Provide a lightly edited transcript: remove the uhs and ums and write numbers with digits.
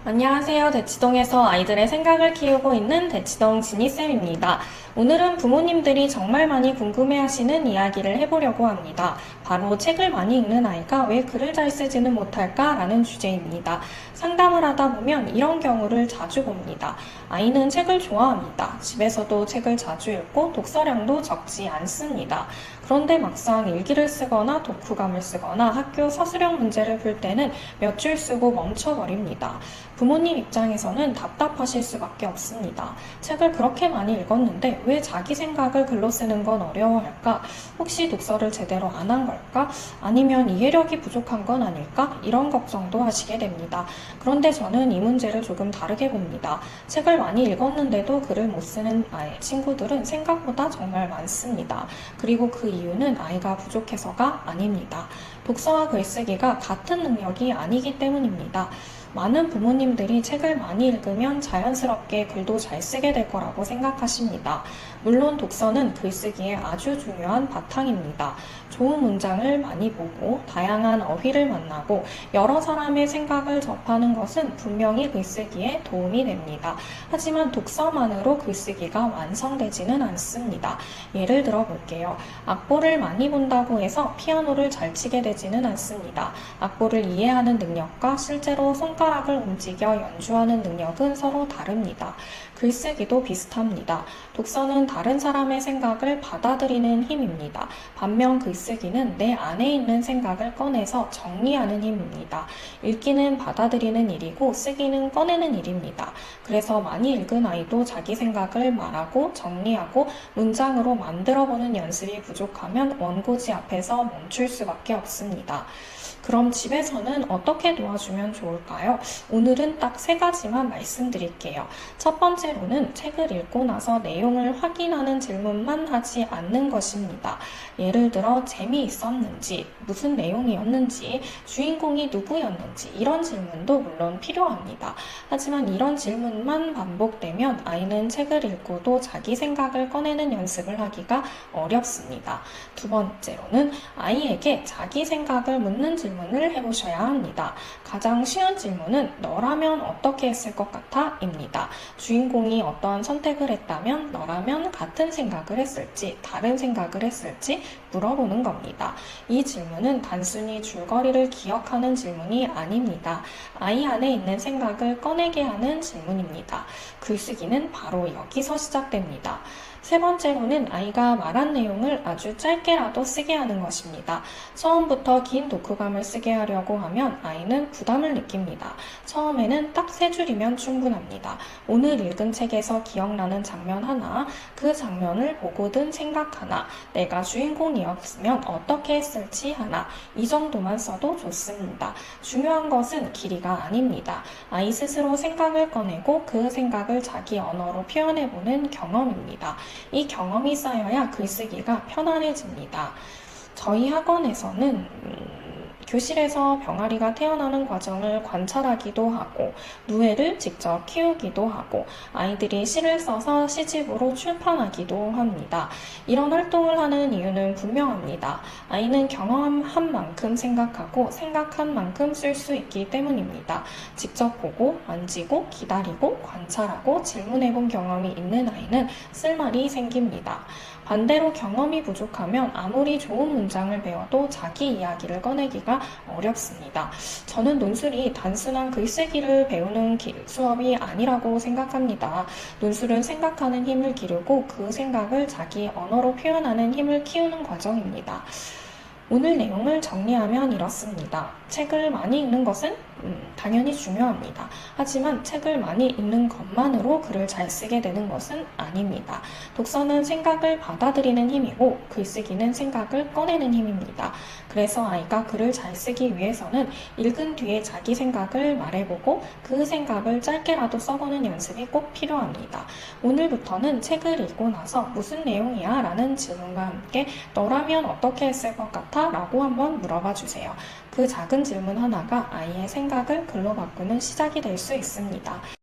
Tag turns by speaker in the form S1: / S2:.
S1: 안녕하세요. 대치동에서 아이들의 생각을 키우고 있는 대치동 지니쌤입니다. 오늘은 부모님들이 정말 많이 궁금해하시는 이야기를 해보려고 합니다. 바로 책을 많이 읽는 아이가 왜 글을 잘 쓰지는 못할까? 라는 주제입니다. 상담을 하다 보면 이런 경우를 자주 봅니다. 아이는 책을 좋아합니다. 집에서도 책을 자주 읽고 독서량도 적지 않습니다. 그런데 막상 일기를 쓰거나 독후감을 쓰거나 학교 서술형 문제를 풀 때는 몇 줄 쓰고 멈춰버립니다. 부모님 입장에서는 답답하실 수밖에 없습니다. 책을 그렇게 많이 읽었는데 왜 자기 생각을 글로 쓰는 건 어려워할까? 혹시 독서를 제대로 안 한 걸까? 아니면 이해력이 부족한 건 아닐까? 이런 걱정도 하시게 됩니다. 그런데 저는 이 문제를 조금 다르게 봅니다. 책을 많이 읽었는데도 글을 못 쓰는 친구들은 생각보다 정말 많습니다. 그리고 그 이유는 아이가 부족해서가 아닙니다. 독서와 글쓰기가 같은 능력이 아니기 때문입니다. 많은 부모님들이 책을 많이 읽으면 자연스럽게 글도 잘 쓰게 될 거라고 생각하십니다. 물론 독서는 글쓰기에 아주 중요한 바탕입니다. 좋은 문장을 많이 보고 다양한 어휘를 만나고 여러 사람의 생각을 접하는 것은 분명히 글쓰기에 도움이 됩니다. 하지만 독서만으로 글쓰기가 완성되지는 않습니다. 예를 들어 볼게요. 악보를 많이 본다고 해서 피아노를 잘 치게 되지는 않습니다. 악보를 이해하는 능력과 실제로 손가락을 움직여 연주하는 능력은 서로 다릅니다. 글쓰기도 비슷합니다. 독서는 다른 사람의 생각을 받아들이는 힘입니다. 반면 글쓰기는 내 안에 있는 생각을 꺼내서 정리하는 힘입니다. 읽기는 받아들이는 일이고 쓰기는 꺼내는 일입니다. 그래서 많이 읽은 아이도 자기 생각을 말하고 정리하고 문장으로 만들어보는 연습이 부족하면 원고지 앞에서 멈출 수밖에 없습니다. 그럼 집에서는 어떻게 도와주면 좋을까요? 오늘은 딱 3가지만 말씀드릴게요. 첫 번째로는 책을 읽고 나서 내용을 확인하는 질문만 하지 않는 것입니다. 예를 들어 재미있었는지, 무슨 내용이었는지, 주인공이 누구였는지 이런 질문도 물론 필요합니다. 하지만 이런 질문만 반복되면 아이는 책을 읽고도 자기 생각을 꺼내는 연습을 하기가 어렵습니다. 두 번째로는 아이에게 자기 생각을 묻는 질문을 해보셔야 합니다. 가장 쉬운 질문은 너라면 어떻게 했을 것 같아? 입니다. 주인공이 어떠한 선택을 했다면 너라면 같은 생각을 했을지 다른 생각을 했을지 물어보는 겁니다. 이 질문은 단순히 줄거리를 기억하는 질문이 아닙니다. 아이 안에 있는 생각을 꺼내게 하는 질문입니다. 글쓰기는 바로 여기서 시작됩니다. 세 번째로는 아이가 말한 내용을 아주 짧게라도 쓰게 하는 것입니다. 처음부터 긴 독후감을 쓰게 하려고 하면 아이는 부담을 느낍니다. 처음에는 딱 3줄이면 충분합니다. 오늘 읽은 책에서 기억나는 장면 하나, 그 장면을 보고 든 생각 하나, 내가 주인공이었으면 어떻게 했을지 하나, 이 정도만 써도 좋습니다. 중요한 것은 길이가 아닙니다. 아이 스스로 생각을 꺼내고 그 생각을 자기 언어로 표현해보는 경험입니다. 이 경험이 쌓여야 글쓰기가 편안해집니다. 저희 학원에서는 교실에서 병아리가 태어나는 과정을 관찰하기도 하고 누에를 직접 키우기도 하고 아이들이 시를 써서 시집으로 출판하기도 합니다. 이런 활동을 하는 이유는 분명합니다. 아이는 경험한 만큼 생각하고 생각한 만큼 쓸 수 있기 때문입니다. 직접 보고 만지고 기다리고 관찰하고 질문해본 경험이 있는 아이는 쓸 말이 생깁니다. 반대로 경험이 부족하면 아무리 좋은 문장을 배워도 자기 이야기를 꺼내기가 어렵습니다. 저는 논술이 단순한 글쓰기를 배우는 수업이 아니라고 생각합니다. 논술은 생각하는 힘을 기르고 그 생각을 자기 언어로 표현하는 힘을 키우는 과정입니다. 오늘 내용을 정리하면 이렇습니다. 책을 많이 읽는 것은 당연히 중요합니다. 하지만 책을 많이 읽는 것만으로 글을 잘 쓰게 되는 것은 아닙니다. 독서는 생각을 받아들이는 힘이고 글쓰기는 생각을 꺼내는 힘입니다. 그래서 아이가 글을 잘 쓰기 위해서는 읽은 뒤에 자기 생각을 말해보고 그 생각을 짧게라도 써보는 연습이 꼭 필요합니다. 오늘부터는 책을 읽고 나서 무슨 내용이야? 라는 질문과 함께 너라면 어떻게 했을 것 같아? 라고 한번 물어봐 주세요. 그 작은 질문 하나가 아이의 생각을 글로 바꾸는 시작이 될 수 있습니다.